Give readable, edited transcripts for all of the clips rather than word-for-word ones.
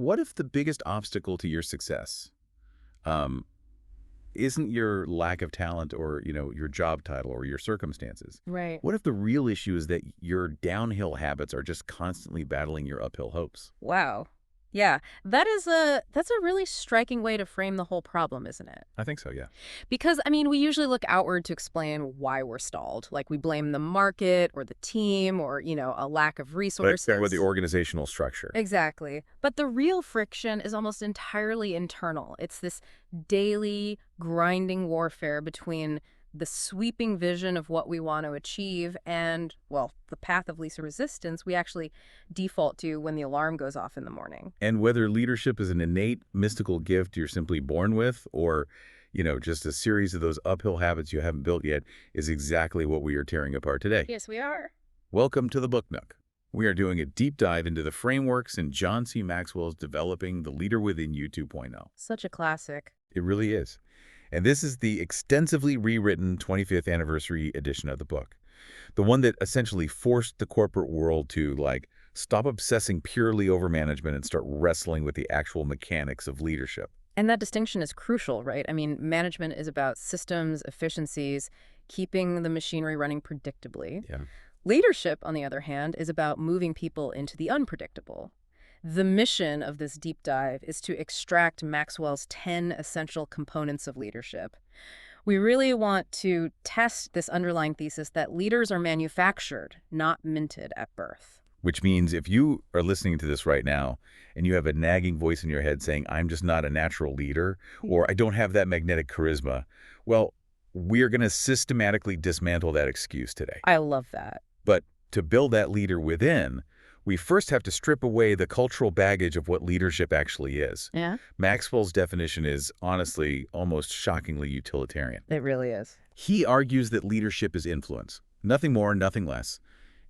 What if the biggest obstacle to your success um, isn't your lack of talent or, your job title or your circumstances? Right. What if the real issue is that your downhill habits are just constantly battling your uphill hopes? Wow. Yeah, that's a really striking way to frame the whole problem, isn't it? I think so, yeah. Because I mean, we usually look outward to explain why we're stalled. Like we blame the market or the team or, a lack of But with the resources. organizational structure. Exactly. But the real friction is almost entirely internal. It's this daily grinding warfare between the sweeping vision of what we want to achieve and, well, the path of least resistance we actually default to when the alarm goes off in the morning. And whether leadership is an innate mystical gift you're simply born with or, just a series of those uphill habits you haven't built yet is exactly what we are tearing apart today. Yes, we are. Welcome to the Book Nook. We are doing a deep dive into the frameworks in John C. Maxwell's Developing the Leader Within You 2.0. Such a classic. It really is. And this is the extensively rewritten 25th anniversary edition of the book. The one that essentially forced the corporate world to, stop obsessing purely over management and start wrestling with the actual mechanics of leadership. And that distinction is crucial, right? I mean, management is about systems, efficiencies, keeping the machinery running predictably. Yeah. Leadership, on the other hand, is about moving people into the unpredictable. The mission of this deep dive is to extract Maxwell's 10 essential components of leadership. We really want to test this underlying thesis that leaders are manufactured, not minted at birth. Which means if you are listening to this right now and you have a nagging voice in your head saying, I'm just not a natural leader, or I don't have that magnetic charisma, well, we're going to systematically dismantle that excuse today. I love that. But to build that leader within, we first have to strip away the cultural baggage of what leadership actually is. Yeah? Maxwell's definition is honestly almost shockingly utilitarian. It really is. He argues that leadership is influence. Nothing more, nothing less.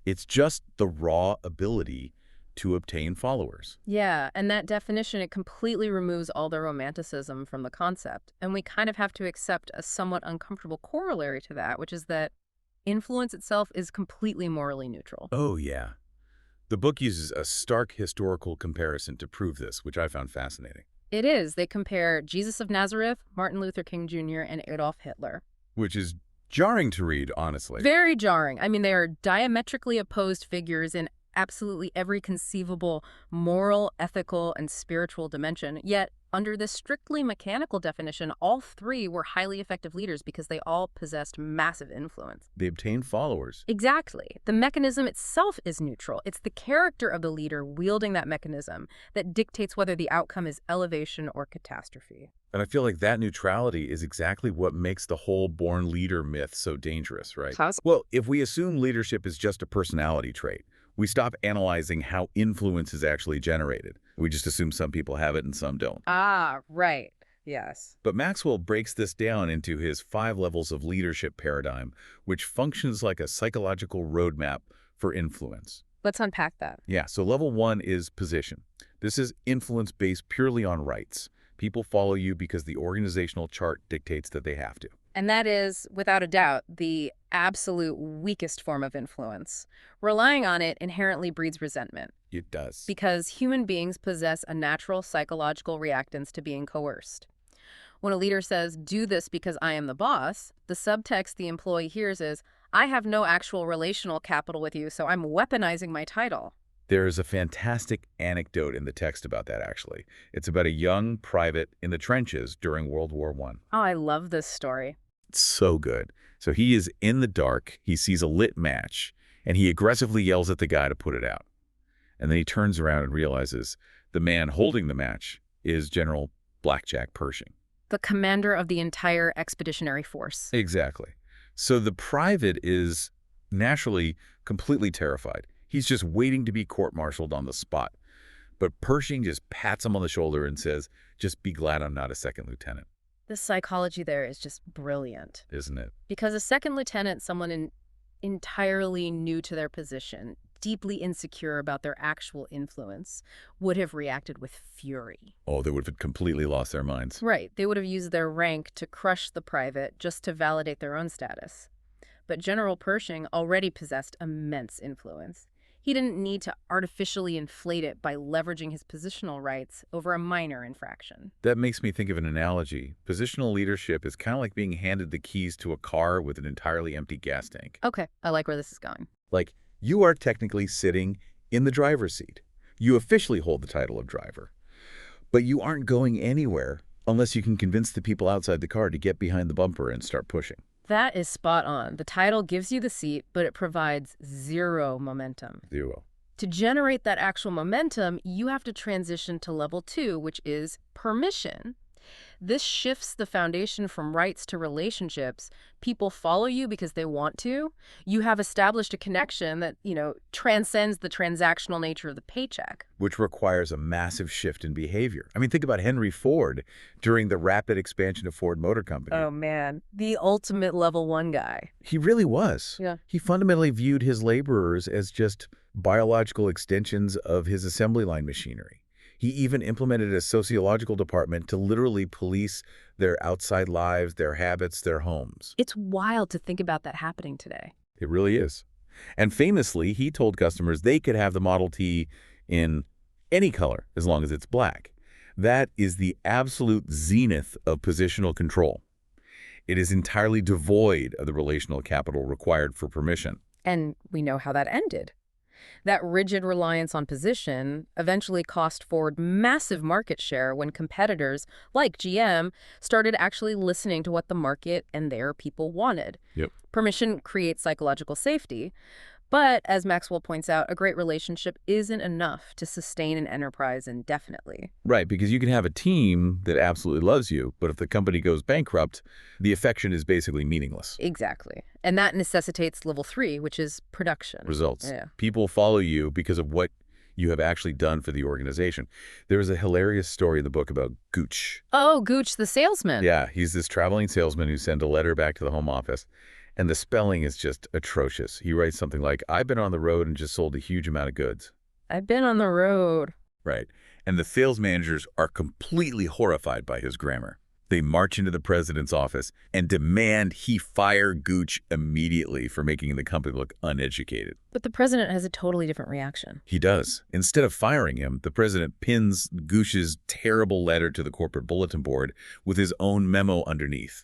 It's just the raw ability to obtain followers. Yeah, and that definition, it completely removes all the romanticism from the concept. And we kind of have to accept a somewhat uncomfortable corollary to that, which is that influence itself is completely morally neutral. Oh, yeah. The book uses a stark historical comparison to prove this, which I found fascinating. It is. They compare Jesus of Nazareth, Martin Luther King Jr., and Adolf Hitler. Which is jarring to read, honestly. Very jarring. I mean, they are diametrically opposed figures in absolutely every conceivable moral, ethical, and spiritual dimension. Yet, under this strictly mechanical definition, all three were highly effective leaders because they all possessed massive influence. They obtain followers. Exactly. The mechanism itself is neutral. It's the character of the leader wielding that mechanism that dictates whether the outcome is elevation or catastrophe. And I feel like that neutrality is exactly what makes the whole born leader myth so dangerous, right? Well, if we assume leadership is just a personality trait, we stop analyzing how influence is actually generated. We just assume some people have it and some don't. Ah, right. Yes. But Maxwell breaks this down into his 5 levels of leadership paradigm, which functions like a psychological roadmap for influence. Let's unpack that. Yeah, so level 1 is position. This is influence based purely on rights. People follow you because the organizational chart dictates that they have to. And that is, without a doubt, the absolute weakest form of influence. Relying on it inherently breeds resentment. It does. Because human beings possess a natural psychological reactance to being coerced. When a leader says, do this because I am the boss, the subtext the employee hears is, I have no actual relational capital with you, so I'm weaponizing my title. There is a fantastic anecdote in the text about that, actually. It's about a young private in the trenches during World War I. Oh, I love this story. It's so good. So he is in the dark, he sees a lit match, and he aggressively yells at the guy to put it out. And then he turns around and realizes the man holding the match is General Blackjack Pershing. The commander of the entire expeditionary force. Exactly. So the private is naturally completely terrified. He's just waiting to be court-martialed on the spot. But Pershing just pats him on the shoulder and says, just be glad I'm not a second lieutenant. The psychology there is just brilliant. Isn't it? Because a second lieutenant, someone entirely new to their position, deeply insecure about their actual influence, would have reacted with fury. Oh, they would have completely lost their minds. Right. They would have used their rank to crush the private just to validate their own status. But General Pershing already possessed immense influence. He didn't need to artificially inflate it by leveraging his positional rights over a minor infraction. That makes me think of an analogy. Positional leadership is kind of like being handed the keys to a car with an entirely empty gas tank. Okay, I like where this is going. Like, you are technically sitting in the driver's seat. You officially hold the title of driver. But you aren't going anywhere unless you can convince the people outside the car to get behind the bumper and start pushing. That is spot on. The title gives you the seat, but it provides zero momentum. Zero. To generate that actual momentum, you have to transition to level 2, which is permission. This shifts the foundation from rights to relationships. People follow you because they want to. You have established a connection that, transcends the transactional nature of the paycheck. Which requires a massive shift in behavior. I mean, think about Henry Ford during the rapid expansion of Ford Motor Company. Oh, man. The ultimate level 1 guy. He really was. Yeah. He fundamentally viewed his laborers as just biological extensions of his assembly line machinery. He even implemented a sociological department to literally police their outside lives, their habits, their homes. It's wild to think about that happening today. It really is. And famously, he told customers they could have the Model T in any color as long as it's black. That is the absolute zenith of positional control. It is entirely devoid of the relational capital required for permission. And we know how that ended. That rigid reliance on position eventually cost Ford massive market share when competitors, like GM, started actually listening to what the market and their people wanted. Yep. Permission creates psychological safety, but as Maxwell points out, a great relationship isn't enough to sustain an enterprise indefinitely. Right, because you can have a team that absolutely loves you, but if the company goes bankrupt, the affection is basically meaningless. Exactly. And that necessitates level 3, which is production. Results. Yeah. People follow you because of what you have actually done for the organization. There's a hilarious story in the book about Gooch. Oh, Gooch, the salesman. Yeah, he's this traveling salesman who sent a letter back to the home office, and the spelling is just atrocious. He writes something like, "I've been on the road and just sold a huge amount of goods." I've been on the road. Right. And the sales managers are completely horrified by his grammar. They march into the president's office and demand he fire Gooch immediately for making the company look uneducated. But the president has a totally different reaction. He does. Instead of firing him, the president pins Gooch's terrible letter to the corporate bulletin board with his own memo underneath.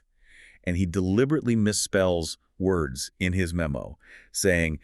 And he deliberately misspells words in his memo, saying,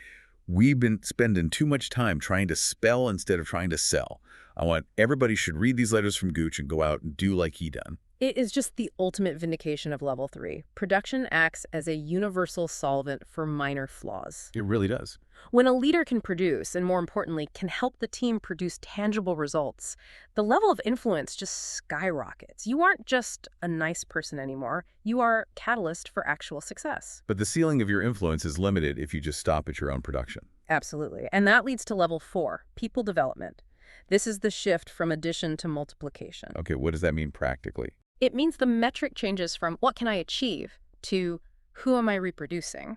"We've been spending too much time trying to spell instead of trying to sell. I want everybody should read these letters from Gooch and go out and do like he done." It is just the ultimate vindication of level 3. Production acts as a universal solvent for minor flaws. It really does. When a leader can produce, and more importantly, can help the team produce tangible results, the level of influence just skyrockets. You aren't just a nice person anymore. You are catalyst for actual success. But the ceiling of your influence is limited if you just stop at your own production. Absolutely. And that leads to level 4, people development. This is the shift from addition to multiplication. Okay, what does that mean practically? It means the metric changes from what can I achieve to who am I reproducing?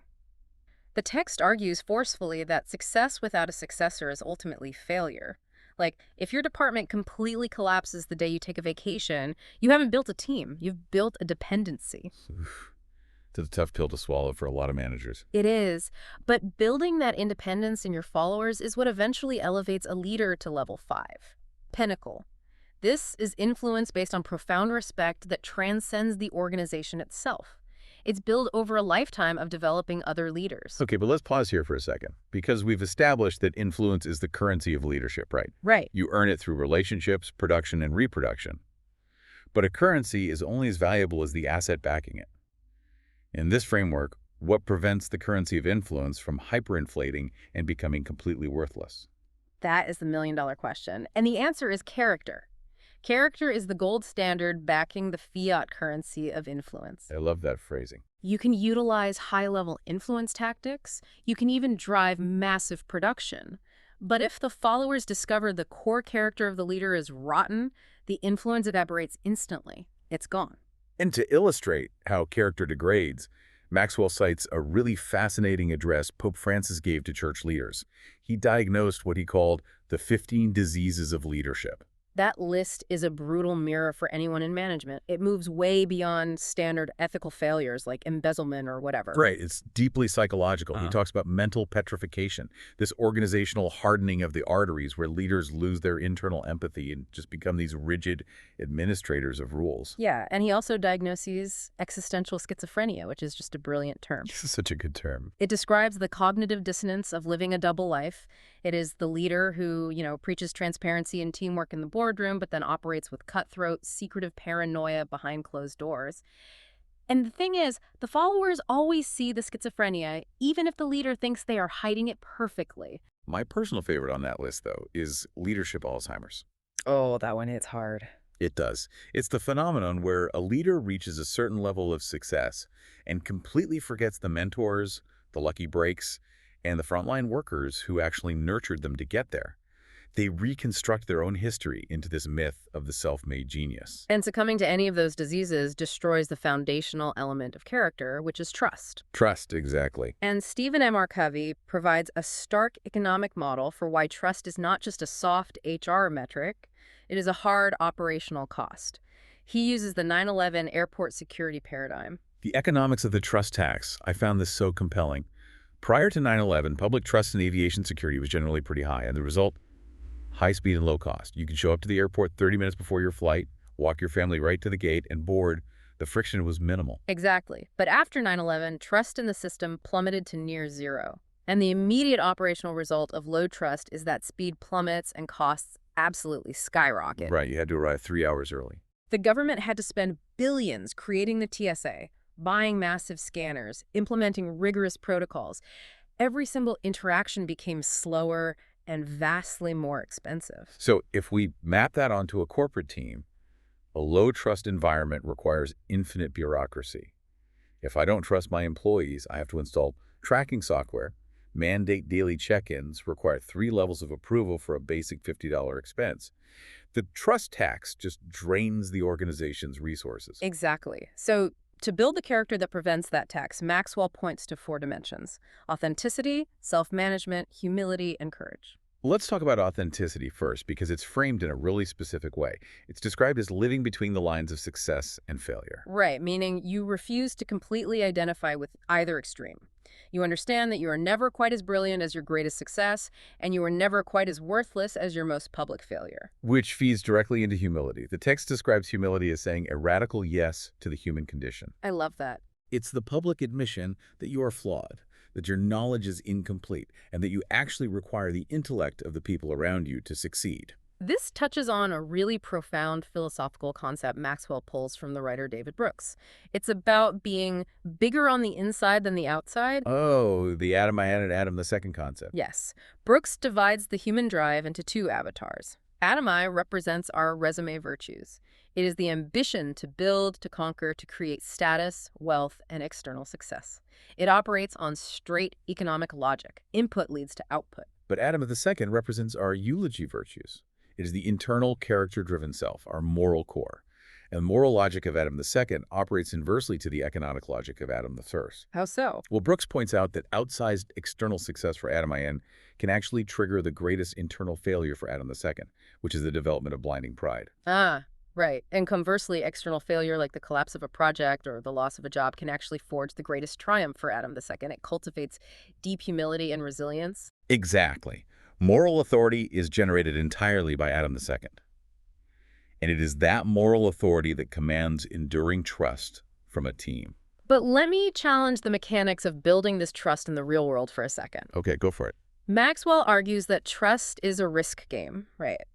The text argues forcefully that success without a successor is ultimately failure. Like, if your department completely collapses the day you take a vacation, you haven't built a team. You've built a dependency. Oof. It's a tough pill to swallow for a lot of managers. It is. But building that independence in your followers is what eventually elevates a leader to level 5. Pinnacle. This is influence based on profound respect that transcends the organization itself. It's built over a lifetime of developing other leaders. Okay, but let's pause here for a second, because we've established that influence is the currency of leadership, right? Right. You earn it through relationships, production, and reproduction. But a currency is only as valuable as the asset backing it. In this framework, what prevents the currency of influence from hyperinflating and becoming completely worthless? That is the million-dollar question. And the answer is character. Character is the gold standard backing the fiat currency of influence. I love that phrasing. You can utilize high-level influence tactics. You can even drive massive production. But if the followers discover the core character of the leader is rotten, the influence evaporates instantly. It's gone. And to illustrate how character degrades, Maxwell cites a really fascinating address Pope Francis gave to church leaders. He diagnosed what he called the 15 diseases of leadership. That list is a brutal mirror for anyone in management. It moves way beyond standard ethical failures like embezzlement or whatever. Right. It's deeply psychological. He Uh, talks about mental petrification, this organizational hardening of the arteries where leaders lose their internal empathy and just become these rigid administrators of rules. yeah, and he also diagnoses existential schizophrenia, which is just a brilliant term. This is such a good term. It describes the cognitive dissonance of living a double life. It is the leader who, preaches transparency and teamwork in the boardroom, but then operates with cutthroat, secretive paranoia behind closed doors. And the thing is, the followers always see the schizophrenia, even if the leader thinks they are hiding it perfectly. My personal favorite on that list, though, is leadership Alzheimer's. Oh, that one hits hard. It does. It's the phenomenon where a leader reaches a certain level of success and completely forgets the mentors, the lucky breaks, and the frontline workers who actually nurtured them to get there. They reconstruct their own history into this myth of the self-made genius. And succumbing to any of those diseases destroys the foundational element of character, which is trust. Trust, exactly. And Stephen M. R. Covey provides a stark economic model for why trust is not just a soft HR metric, it is a hard operational cost. He uses the 9/11 airport security paradigm. The economics of the trust tax, I found this so compelling. Prior to 9/11, public trust in aviation security was generally pretty high, and the result, high speed and low cost. You could show up to the airport 30 minutes before your flight, walk your family right to the gate, and board. The friction was minimal. Exactly. But after 9/11, trust in the system plummeted to near zero. And the immediate operational result of low trust is that speed plummets and costs absolutely skyrocket. Right, you had to arrive 3 hours early. The government had to spend billions creating the TSA, buying massive scanners, implementing rigorous protocols. Every single interaction became slower and vastly more expensive. So if we map that onto a corporate team, a low-trust environment requires infinite bureaucracy. If I don't trust my employees, I have to install tracking software, mandate daily check-ins, require 3 levels of approval for a basic $50 expense. The trust tax just drains the organization's resources. Exactly. So to build the character that prevents that tax, Maxwell points to 4 dimensions: authenticity, self-management, humility, and courage. Let's talk about authenticity first, because it's framed in a really specific way. It's described as living between the lines of success and failure. Right, meaning you refuse to completely identify with either extreme. You understand that you are never quite as brilliant as your greatest success, and you are never quite as worthless as your most public failure. Which feeds directly into humility. The text describes humility as saying a radical yes to the human condition. I love that. It's the public admission that you are flawed, that your knowledge is incomplete, and that you actually require the intellect of the people around you to succeed. This touches on a really profound philosophical concept Maxwell pulls from the writer David Brooks. It's about being bigger on the inside than the outside. Oh, the Adam I had and Adam the second concept. Yes, Brooks divides the human drive into 2 avatars. Adam I represents our resume virtues. It is the ambition to build, to conquer, to create status, wealth, and external success. It operates on straight economic logic. Input leads to output. But Adam the second represents our eulogy virtues. It is the internal, character-driven self, our moral core. And the moral logic of Adam II operates inversely to the economic logic of Adam I. How so? Well, Brooks points out that outsized external success for Adam IN can actually trigger the greatest internal failure for Adam II, which is the development of blinding pride. Ah, right. And conversely, external failure like the collapse of a project or the loss of a job can actually forge the greatest triumph for Adam II. It cultivates deep humility and resilience. Exactly. Moral authority is generated entirely by Adam II. And it is that moral authority that commands enduring trust from a team. But let me challenge the mechanics of building this trust in the real world for a second. Okay, go for it. Maxwell argues that trust is a risk game, right?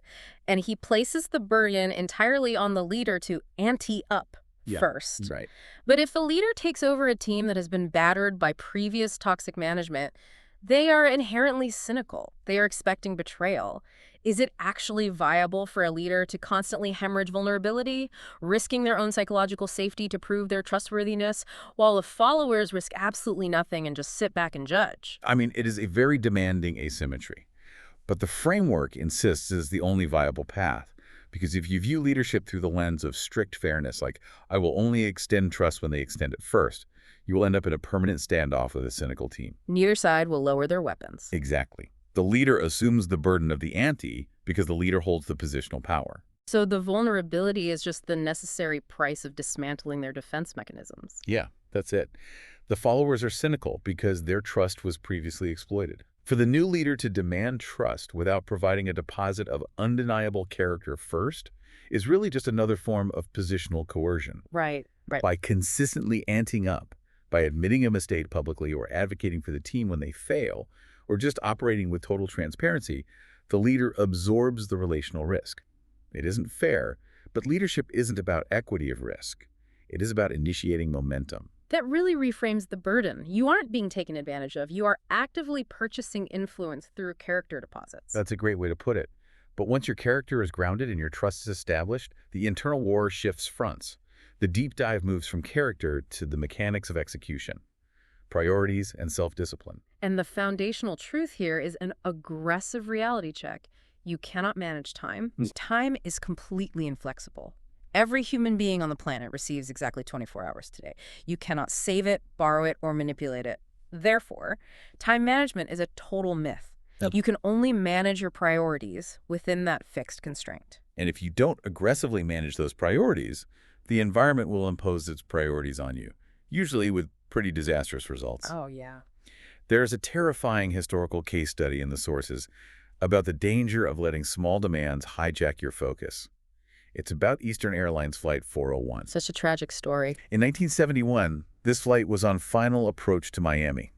And he places the burden entirely on the leader to ante up first. Right. But if the leader takes over a team that has been battered by previous toxic management, they are inherently cynical. They are expecting betrayal. Is it actually viable for a leader to constantly hemorrhage vulnerability, risking their own psychological safety to prove their trustworthiness, while the followers risk absolutely nothing and just sit back and judge? I mean, it is a very demanding asymmetry. But the framework insists is the only viable path. Because if you view leadership through the lens of strict fairness, like, I will only extend trust when they extend it first, you will end up in a permanent standoff with a cynical team. Neither side will lower their weapons. Exactly. The leader assumes the burden of the ante because the leader holds the positional power. So the vulnerability is just the necessary price of dismantling their defense mechanisms. Yeah, that's it. The followers are cynical because their trust was previously exploited. For the new leader to demand trust without providing a deposit of undeniable character first is really just another form of positional coercion. Right, right. By consistently anting up, by admitting a mistake publicly or advocating for the team when they fail, or just operating with total transparency, the leader absorbs the relational risk. It isn't fair, but leadership isn't about equity of risk. It is about initiating momentum. That really reframes the burden. You aren't being taken advantage of. You are actively purchasing influence through character deposits. That's a great way to put it. But once your character is grounded and your trust is established, the internal war shifts fronts. The deep dive moves from character to the mechanics of execution, priorities, and self-discipline. And the foundational truth here is an aggressive reality check. You cannot manage time. Time is completely inflexible. Every human being on the planet receives exactly 24 hours today. You cannot save it, borrow it, or manipulate it. Therefore, time management is a total myth. Yep. You can only manage your priorities within that fixed constraint. And if you don't aggressively manage those priorities, the environment will impose its priorities on you, usually with pretty disastrous results. Oh, yeah. There's a terrifying historical case study in the sources about the danger of letting small demands hijack your focus. It's about Eastern Airlines Flight 401. Such a tragic story. In 1971, this flight was on final approach to Miami.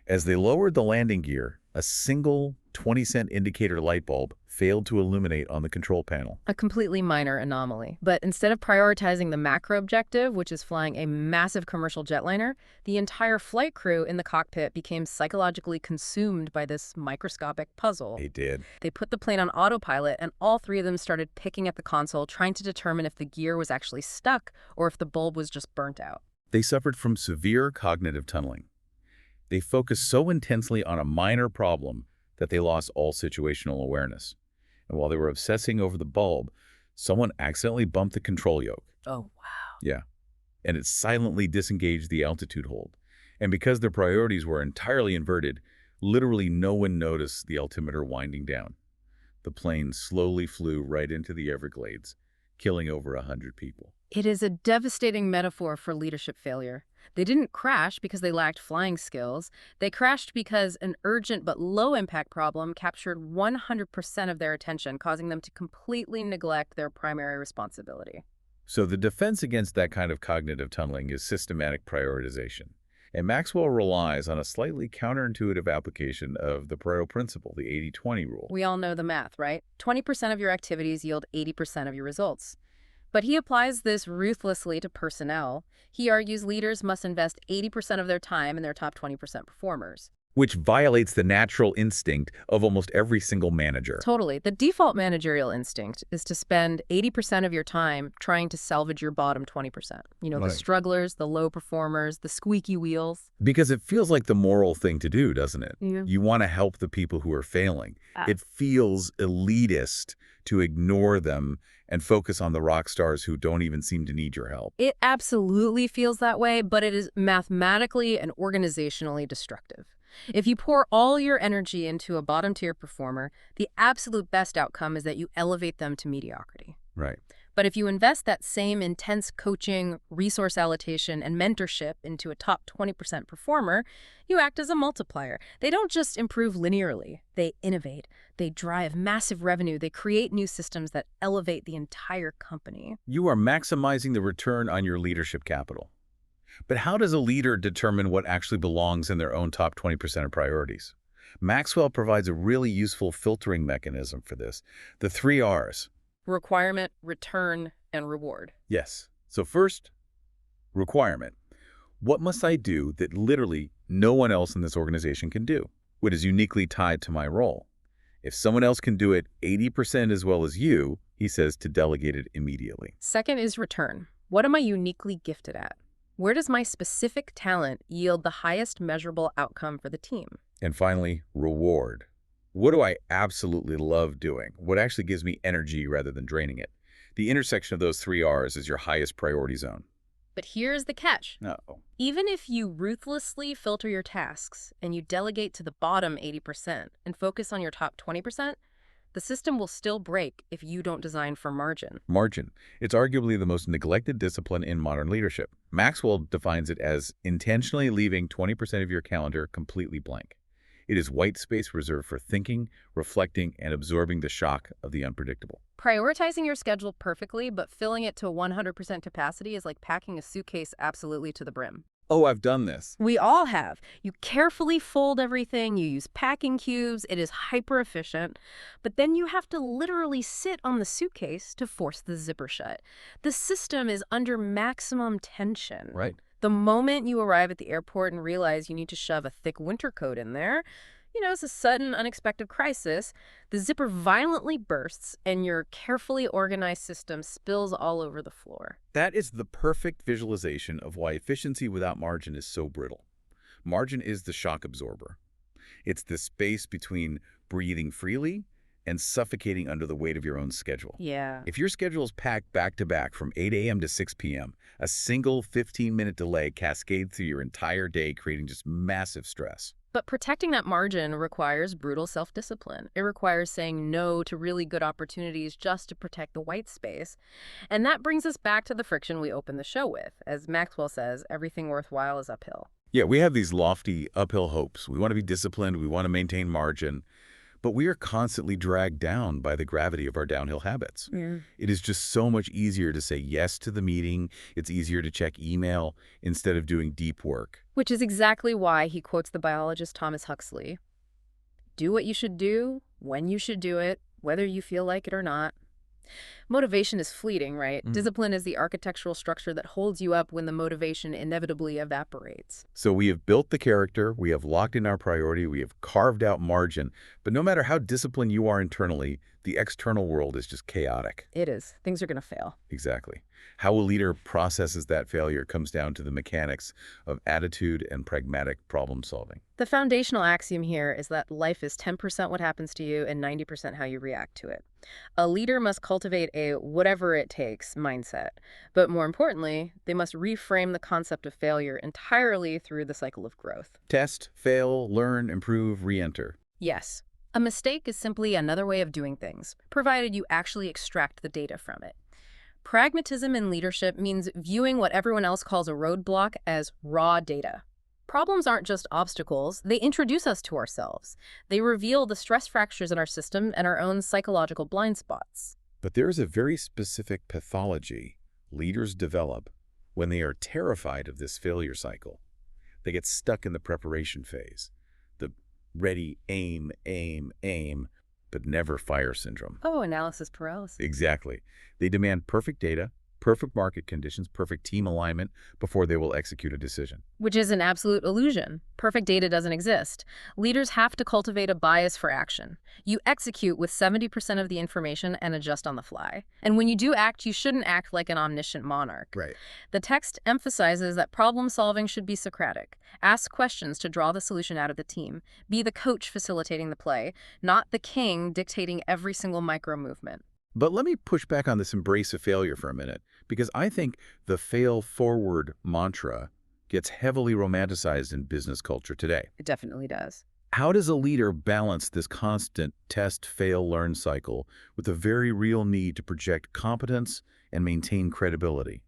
As they lowered the landing gear, a single 20-cent indicator light bulb failed to illuminate on the control panel. A completely minor anomaly. But instead of prioritizing the macro objective, which is flying a massive commercial jetliner, the entire flight crew in the cockpit became psychologically consumed by this microscopic puzzle. They did. They put the plane on autopilot, and all three of them started picking at the console, trying to determine if the gear was actually stuck or if the bulb was just burnt out. They suffered from severe cognitive tunneling. They focused so intensely on a minor problem that they lost all situational awareness. And while they were obsessing over the bulb, someone accidentally bumped the control yoke. Oh, wow. Yeah. And it silently disengaged the altitude hold. And because their priorities were entirely inverted, literally no one noticed the altimeter winding down. The plane slowly flew right into the Everglades, killing over 100 people. It is a devastating metaphor for leadership failure. They didn't crash because they lacked flying skills. They crashed because an urgent but low-impact problem captured 100% of their attention, causing them to completely neglect their primary responsibility. So the defense against that kind of cognitive tunneling is systematic prioritization. And Maxwell relies on a slightly counterintuitive application of the Pareto principle, the 80-20 rule. We all know the math, right? 20% of your activities yield 80% of your results. But he applies this ruthlessly to personnel. He argues leaders must invest 80% of their time in their top 20% performers. Which violates the natural instinct of almost every single manager. Totally. The default managerial instinct is to spend 80% of your time trying to salvage your bottom 20%. You know, Right. the strugglers, the low performers, the squeaky wheels. Because it feels like the moral thing to do, doesn't it? Yeah. You want to help the people who are failing. Ah. It feels elitist to ignore them and focus on the rock stars who don't even seem to need your help. It absolutely feels that way, but it is mathematically and organizationally destructive. If you pour all your energy into a bottom-tier performer, the absolute best outcome is that you elevate them to mediocrity. Right. But if you invest that same intense coaching, resource allocation, and mentorship into a top 20% performer, you act as a multiplier. They don't just improve linearly. They innovate. They drive massive revenue. They create new systems that elevate the entire company. You are maximizing the return on your leadership capital. But how does a leader determine what actually belongs in their own top 20% of priorities? Maxwell provides a really useful filtering mechanism for this. The 3 R's. Requirement, return, and reward. Yes. So first, requirement. What must I do that literally no one else in this organization can do? What is uniquely tied to my role? If someone else can do it 80% as well as you, he says to delegate it immediately. Second is return. What am I uniquely gifted at? Where does my specific talent yield the highest measurable outcome for the team? And finally, reward. What do I absolutely love doing? What actually gives me energy rather than draining it? The intersection of those 3 R's is your highest priority zone. But here's the catch. Uh-oh. Even if you ruthlessly filter your tasks and you delegate to the bottom 80% and focus on your top 20%, The system will still break if you don't design for margin. Margin. It's arguably the most neglected discipline in modern leadership. Maxwell defines it as intentionally leaving 20% of your calendar completely blank. It is white space reserved for thinking, reflecting, and absorbing the shock of the unpredictable. Prioritizing your schedule perfectly, but filling it to 100% capacity is like packing a suitcase absolutely to the brim. Oh, I've done this. We all have. You carefully fold everything, you use packing cubes, it is hyper efficient, but then you have to literally sit on the suitcase to force the zipper shut. The system is under maximum tension. Right. The moment you arrive at the airport and realize you need to shove a thick winter coat in there, it's a sudden, unexpected crisis. The zipper violently bursts and your carefully organized system spills all over the floor. That is the perfect visualization of why efficiency without margin is so brittle. Margin is the shock absorber. It's the space between breathing freely and suffocating under the weight of your own schedule. Yeah. If your schedule is packed back-to-back from 8 a.m. to 6 p.m., a single 15-minute delay cascades through your entire day, creating just massive stress. But protecting that margin requires brutal self-discipline. It requires saying no to really good opportunities just to protect the white space. And that brings us back to the friction we opened the show with. As Maxwell says, everything worthwhile is uphill. Yeah, we have these lofty uphill hopes. We want to be disciplined. We want to maintain margin. But we are constantly dragged down by the gravity of our downhill habits. Yeah. It is just so much easier to say yes to the meeting. It's easier to check email instead of doing deep work. Which is exactly why he quotes the biologist Thomas Huxley. Do what you should do, when you should do it, whether you feel like it or not. Motivation is fleeting, right? Discipline is the architectural structure that holds you up when the motivation inevitably evaporates. So we have built the character, we have locked in our priority, we have carved out margin. But no matter how disciplined you are internally, the external world is just chaotic. It is. Things are going to fail. Exactly. How a leader processes that failure comes down to the mechanics of attitude and pragmatic problem solving. The foundational axiom here is that life is 10% what happens to you and 90% how you react to it. A leader must cultivate a whatever it takes mindset. But more importantly, they must reframe the concept of failure entirely through the cycle of growth. Test, fail, learn, improve, re-enter. Yes. A mistake is simply another way of doing things, provided you actually extract the data from it. Pragmatism in leadership means viewing what everyone else calls a roadblock as raw data. Problems aren't just obstacles, they introduce us to ourselves. They reveal the stress fractures in our system and our own psychological blind spots. But there is a very specific pathology leaders develop when they are terrified of this failure cycle. They get stuck in the preparation phase, the ready, aim, but never fire syndrome. Oh, analysis paralysis. Exactly. They demand perfect data, perfect market conditions, perfect team alignment before they will execute a decision. Which is an absolute illusion. Perfect data doesn't exist. Leaders have to cultivate a bias for action. You execute with 70% of the information and adjust on the fly. And when you do act, you shouldn't act like an omniscient monarch. Right. The text emphasizes that problem solving should be Socratic. Ask questions to draw the solution out of the team. Be the coach facilitating the play, not the king dictating every single micro movement. But let me push back on this embrace of failure for a minute, because I think the fail forward mantra gets heavily romanticized in business culture today. It definitely does. How does a leader balance this constant test, fail, learn cycle with a very real need to project competence and maintain credibility?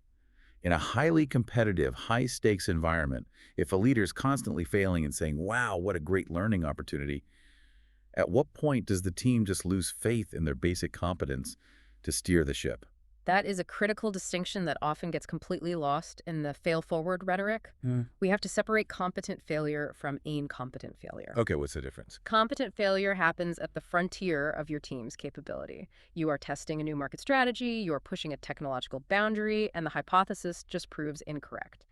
In a highly competitive, high-stakes environment, if a leader is constantly failing and saying, wow, what a great learning opportunity, at what point does the team just lose faith in their basic competence to steer the ship? That is a critical distinction that often gets completely lost in the fail-forward rhetoric. We have to separate competent failure from incompetent failure. Okay, what's the difference? Competent failure happens at the frontier of your team's capability. You are testing a new market strategy, you are pushing a technological boundary, and the hypothesis just proves incorrect.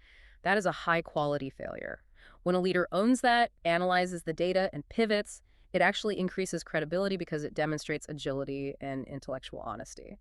That is a high-quality failure. When a leader owns that, analyzes the data, and pivots, it actually increases credibility because it demonstrates agility and intellectual honesty.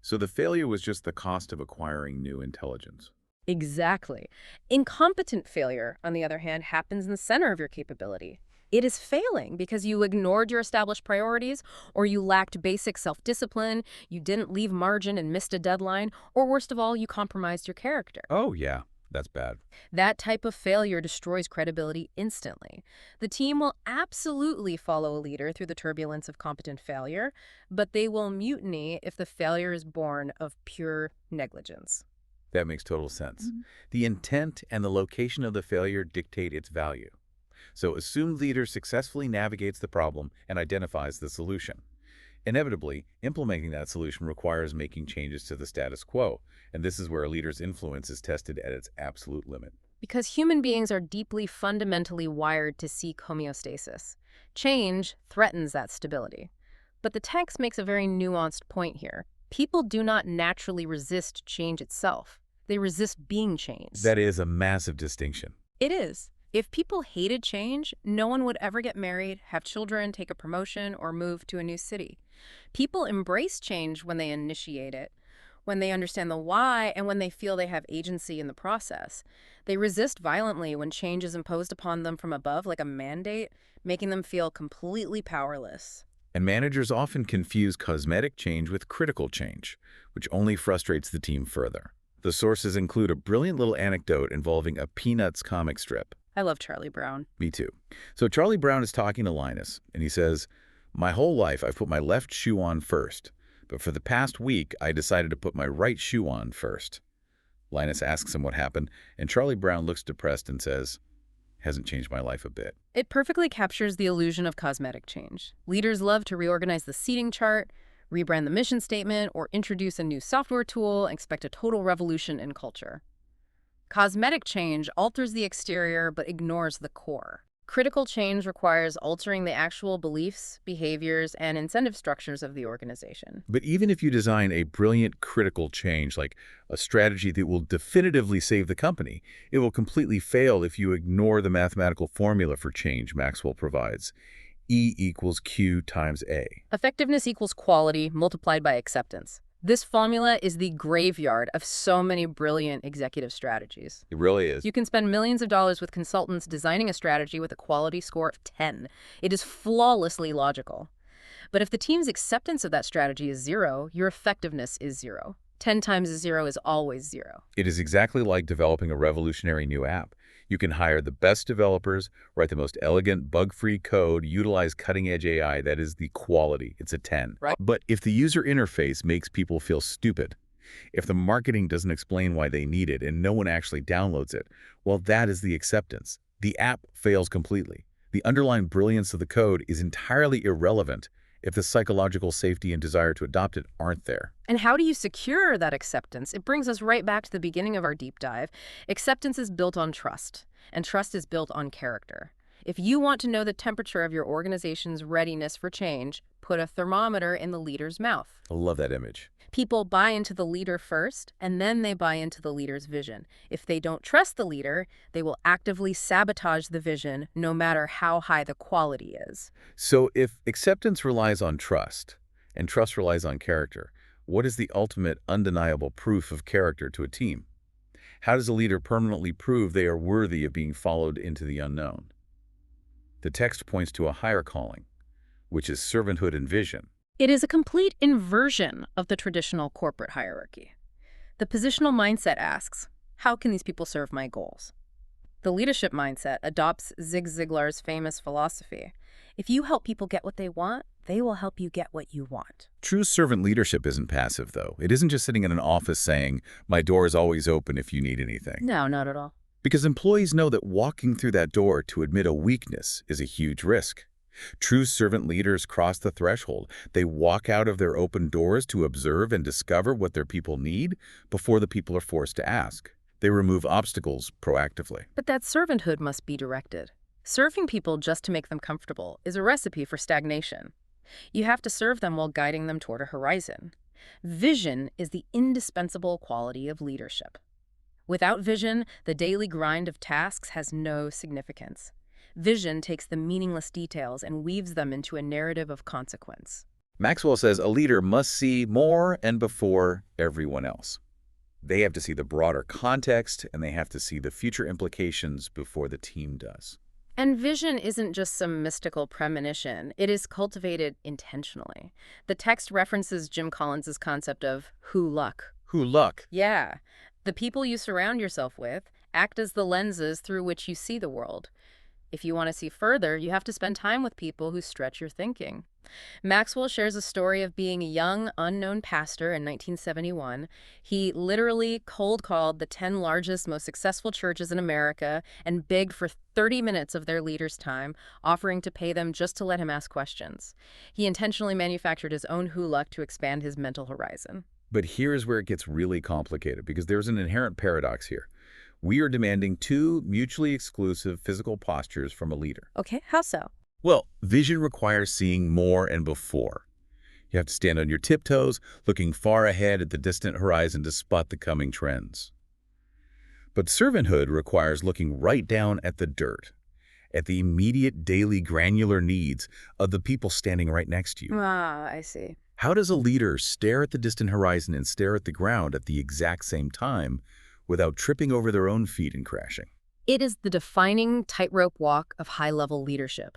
So the failure was just the cost of acquiring new intelligence. Exactly. Incompetent failure, on the other hand, happens in the center of your capability. It is failing because you ignored your established priorities, or you lacked basic self-discipline, you didn't leave margin and missed a deadline, or worst of all, you compromised your character. Oh, yeah. That's bad. That type of failure destroys credibility instantly. The team will absolutely follow a leader through the turbulence of competent failure, but they will mutiny if the failure is born of pure negligence. That makes total sense. Mhm. The intent and the location of the failure dictate its value. So assumed leader successfully navigates the problem and identifies the solution. Inevitably, implementing that solution requires making changes to the status quo, and this is where a leader's influence is tested at its absolute limit. Because human beings are deeply fundamentally wired to seek homeostasis. Change threatens that stability. But the text makes a very nuanced point here. People do not naturally resist change itself. They resist being changed. That is a massive distinction. It is. If people hated change, no one would ever get married, have children, take a promotion, or move to a new city. People embrace change when they initiate it, when they understand the why, and when they feel they have agency in the process. They resist violently when change is imposed upon them from above, like a mandate, making them feel completely powerless. And managers often confuse cosmetic change with critical change, which only frustrates the team further. The sources include a brilliant little anecdote involving a Peanuts comic strip. I love Charlie Brown. Me too. So Charlie Brown is talking to Linus, and he says, "My whole life I've put my left shoe on first, but for the past week I decided to put my right shoe on first." Linus asks him what happened, and Charlie Brown looks depressed and says, "Hasn't changed my life a bit." It perfectly captures the illusion of cosmetic change. Leaders love to reorganize the seating chart, rebrand the mission statement, or introduce a new software tool and expect a total revolution in culture. Cosmetic change alters the exterior but ignores the core. Critical change requires altering the actual beliefs, behaviors, and incentive structures of the organization. But even if you design a brilliant critical change, like a strategy that will definitively save the company, it will completely fail if you ignore the mathematical formula for change Maxwell provides. E equals Q times A. Effectiveness equals quality multiplied by acceptance. This formula is the graveyard of so many brilliant executive strategies. It really is. You can spend millions of dollars with consultants designing a strategy with a quality score of 10. It is flawlessly logical. But if the team's acceptance of that strategy is 0, your effectiveness is 0. 10 times 0 is always 0. It is exactly like developing a revolutionary new app. You can hire the best developers, write the most elegant, bug-free code, utilize cutting-edge AI. That is the quality. It's a 10. Right. But if the user interface makes people feel stupid, if the marketing doesn't explain why they need it and no one actually downloads it, well, that is the acceptance. The app fails completely. The underlying brilliance of the code is entirely irrelevant if the psychological safety and desire to adopt it aren't there. And how do you secure that acceptance? It brings us right back to the beginning of our deep dive. Acceptance is built on trust, and trust is built on character. If you want to know the temperature of your organization's readiness for change, put a thermometer in the leader's mouth. I love that image. People buy into the leader first, and then they buy into the leader's vision. If they don't trust the leader, they will actively sabotage the vision, no matter how high the quality is. So if acceptance relies on trust, and trust relies on character, what is the ultimate undeniable proof of character to a team? How does a leader permanently prove they are worthy of being followed into the unknown? The text points to a higher calling, which is servanthood and vision. It is a complete inversion of the traditional corporate hierarchy. The positional mindset asks, how can these people serve my goals? The leadership mindset adopts Zig Ziglar's famous philosophy. If you help people get what they want, they will help you get what you want. True servant leadership isn't passive, though. It isn't just sitting in an office saying, "My door is always open if you need anything." No, not at all. Because employees know that walking through that door to admit a weakness is a huge risk. True servant leaders cross the threshold. They walk out of their open doors to observe and discover what their people need before the people are forced to ask. They remove obstacles proactively. But that servanthood must be directed. Serving people just to make them comfortable is a recipe for stagnation. You have to serve them while guiding them toward a horizon. Vision is the indispensable quality of leadership. Without vision, the daily grind of tasks has no significance. Vision takes the meaningless details and weaves them into a narrative of consequence. Maxwell says a leader must see more and before everyone else. They have to see the broader context, and they have to see the future implications before the team does. And vision isn't just some mystical premonition. It is cultivated intentionally. The text references Jim Collins's concept of who luck. Who luck? Yeah. The people you surround yourself with act as the lenses through which you see the world. If you want to see further, you have to spend time with people who stretch your thinking. Maxwell shares a story of being a young, unknown pastor in 1971. He literally cold called the 10 largest, most successful churches in America and begged for 30 minutes of their leaders' time, offering to pay them just to let him ask questions. He intentionally manufactured his own hulak to expand his mental horizon. But here's where it gets really complicated, because there's an inherent paradox here. We are demanding two mutually exclusive physical postures from a leader. Okay, how so? Well, vision requires seeing more and before. You have to stand on your tiptoes, looking far ahead at the distant horizon to spot the coming trends. But servanthood requires looking right down at the dirt, at the immediate daily granular needs of the people standing right next to you. Ah, I see. How does a leader stare at the distant horizon and stare at the ground at the exact same time without tripping over their own feet and crashing? It is the defining tightrope walk of high-level leadership.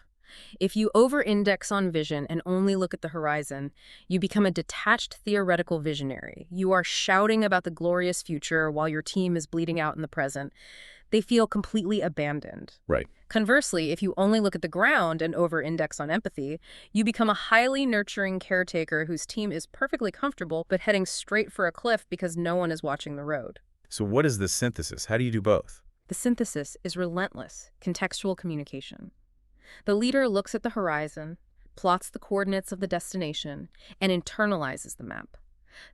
If you over-index on vision and only look at the horizon, you become a detached theoretical visionary. You are shouting about the glorious future while your team is bleeding out in the present. They feel completely abandoned. Right. Conversely, if you only look at the ground and over-index on empathy, you become a highly nurturing caretaker whose team is perfectly comfortable but heading straight for a cliff because no one is watching the road. So what is the synthesis? How do you do both? The synthesis is relentless, contextual communication. The leader looks at the horizon, plots the coordinates of the destination, and internalizes the map.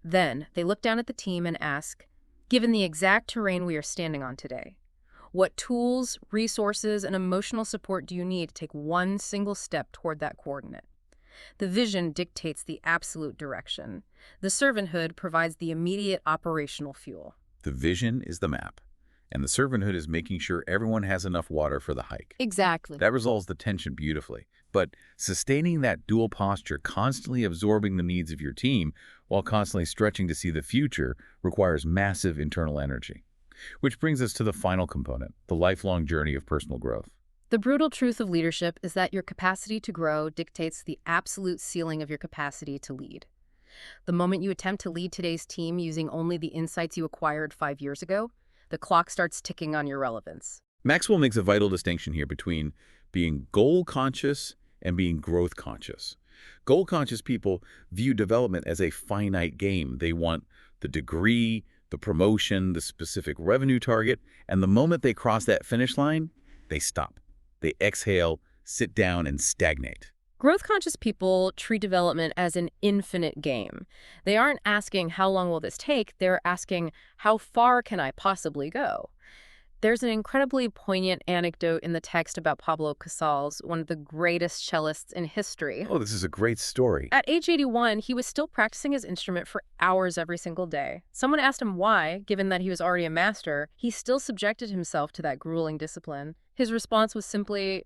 Then, they look down at the team and ask, given the exact terrain we are standing on today, what tools, resources, and emotional support do you need to take one single step toward that coordinate? The vision dictates the absolute direction. The servanthood provides the immediate operational fuel. The vision is the map, and the servanthood is making sure everyone has enough water for the hike. Exactly. That resolves the tension beautifully. But sustaining that dual posture, constantly absorbing the needs of your team while constantly stretching to see the future, requires massive internal energy. Which brings us to the final component, the lifelong journey of personal growth. The brutal truth of leadership is that your capacity to grow dictates the absolute ceiling of your capacity to lead. The moment you attempt to lead today's team using only the insights you acquired 5 years ago, the clock starts ticking on your relevance. Maxwell makes a vital distinction here between being goal-conscious and being growth-conscious. Goal-conscious people view development as a finite game. They want the degree, the promotion, the specific revenue target, and the moment they cross that finish line, they stop. They exhale, sit down, and stagnate. Growth-conscious people treat development as an infinite game. They aren't asking, how long will this take? They're asking, how far can I possibly go? There's an incredibly poignant anecdote in the text about Pablo Casals, one of the greatest cellists in history. Oh, this is a great story. At age 81, he was still practicing his instrument for hours every single day. Someone asked him why, given that he was already a master, he still subjected himself to that grueling discipline. His response was simply,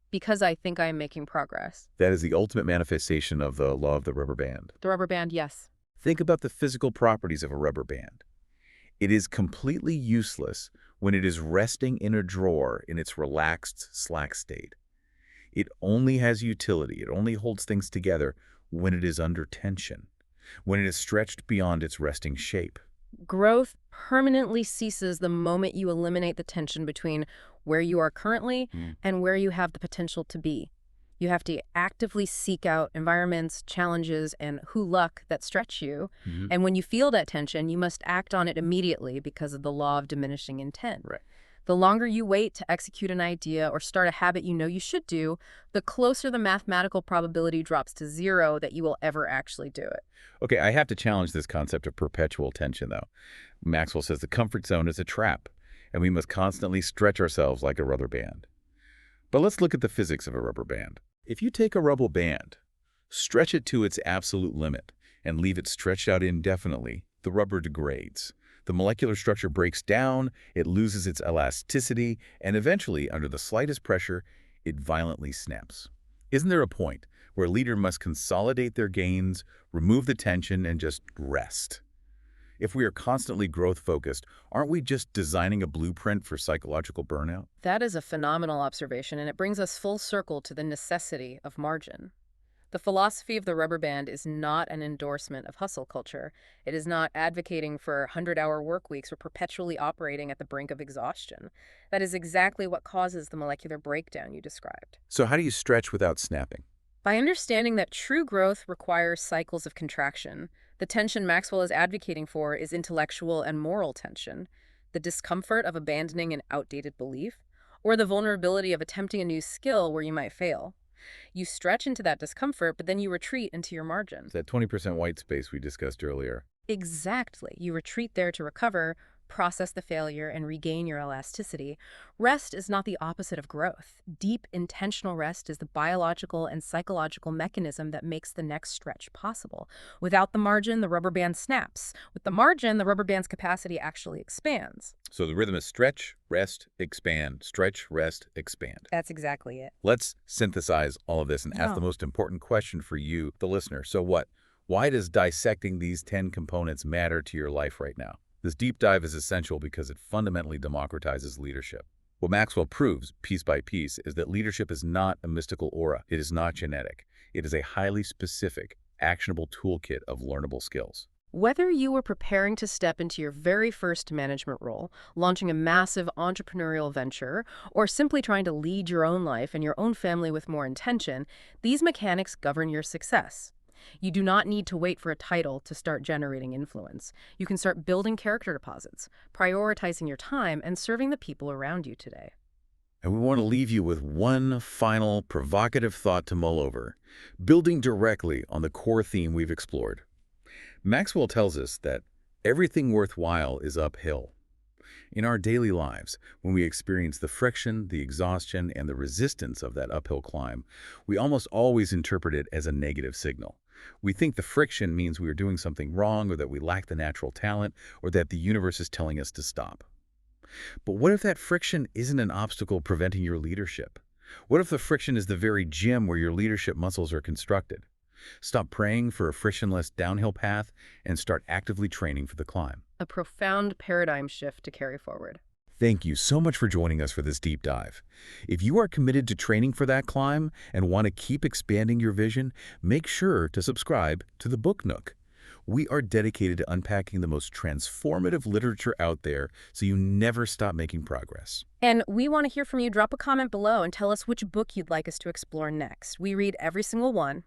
because I think I am making progress. That is the ultimate manifestation of the law of the rubber band. The rubber band, yes. Think about the physical properties of a rubber band. It is completely useless when it is resting in a drawer in its relaxed, slack state. It only has utility. It only holds things together when it is under tension, when it is stretched beyond its resting shape. Growth permanently ceases the moment you eliminate the tension between where you are currently and where you have the potential to be. You have to actively seek out environments, challenges, and luck that stretch you. And when you feel that tension, you must act on it immediately because of the law of diminishing intent. Right. The longer you wait to execute an idea or start a habit you know you should do, the closer the mathematical probability drops to zero that you will ever actually do it. Okay, I have to challenge this concept of perpetual tension, though. Maxwell says the comfort zone is a trap, and we must constantly stretch ourselves like a rubber band. But let's look at the physics of a rubber band. If you take a rubber band, stretch it to its absolute limit, and leave it stretched out indefinitely, the rubber degrades. The molecular structure breaks down, it loses its elasticity, and eventually, under the slightest pressure, it violently snaps. Isn't there a point where a leader must consolidate their gains, remove the tension, and just rest? If we are constantly growth-focused, aren't we just designing a blueprint for psychological burnout? That is a phenomenal observation, and it brings us full circle to the necessity of margin. The philosophy of the rubber band is not an endorsement of hustle culture. It is not advocating for 100-hour work weeks or perpetually operating at the brink of exhaustion. That is exactly what causes the molecular breakdown you described. So how do you stretch without snapping? By understanding that true growth requires cycles of contraction, the tension Maxwell is advocating for is intellectual and moral tension, the discomfort of abandoning an outdated belief, or the vulnerability of attempting a new skill where you might fail. You stretch into that discomfort, but then you retreat into your margin. It's that 20% white space we discussed earlier. Exactly. You retreat there to recover, process the failure, and regain your elasticity. Rest is not the opposite of growth. Deep, intentional rest is the biological and psychological mechanism that makes the next stretch possible. Without the margin, the rubber band snaps. With the margin, the rubber band's capacity actually expands. So the rhythm is stretch, rest, expand, stretch, rest, expand. That's exactly it. Let's synthesize all of this and ask the most important question for you, the listener. So what? Why does dissecting these 10 components matter to your life right now? This deep dive is essential because it fundamentally democratizes leadership. What Maxwell proves, piece by piece, is that leadership is not a mystical aura. It is not genetic. It is a highly specific, actionable toolkit of learnable skills. Whether you were preparing to step into your very first management role, launching a massive entrepreneurial venture, or simply trying to lead your own life and your own family with more intention, these mechanics govern your success. You do not need to wait for a title to start generating influence. You can start building character deposits, prioritizing your time, and serving the people around you today. And we want to leave you with one final provocative thought to mull over, building directly on the core theme we've explored. Maxwell tells us that everything worthwhile is uphill. In our daily lives, when we experience the friction, the exhaustion, and the resistance of that uphill climb, we almost always interpret it as a negative signal. We think the friction means we are doing something wrong, or that we lack the natural talent, or that the universe is telling us to stop. But what if that friction isn't an obstacle preventing your leadership? What if the friction is the very gym where your leadership muscles are constructed? Stop praying for a frictionless downhill path and start actively training for the climb. A profound paradigm shift to carry forward. Thank you so much for joining us for this deep dive. If you are committed to training for that climb and want to keep expanding your vision, make sure to subscribe to the Book Nook. We are dedicated to unpacking the most transformative literature out there so you never stop making progress. And we want to hear from you. Drop a comment below and tell us which book you'd like us to explore next. We read every single one.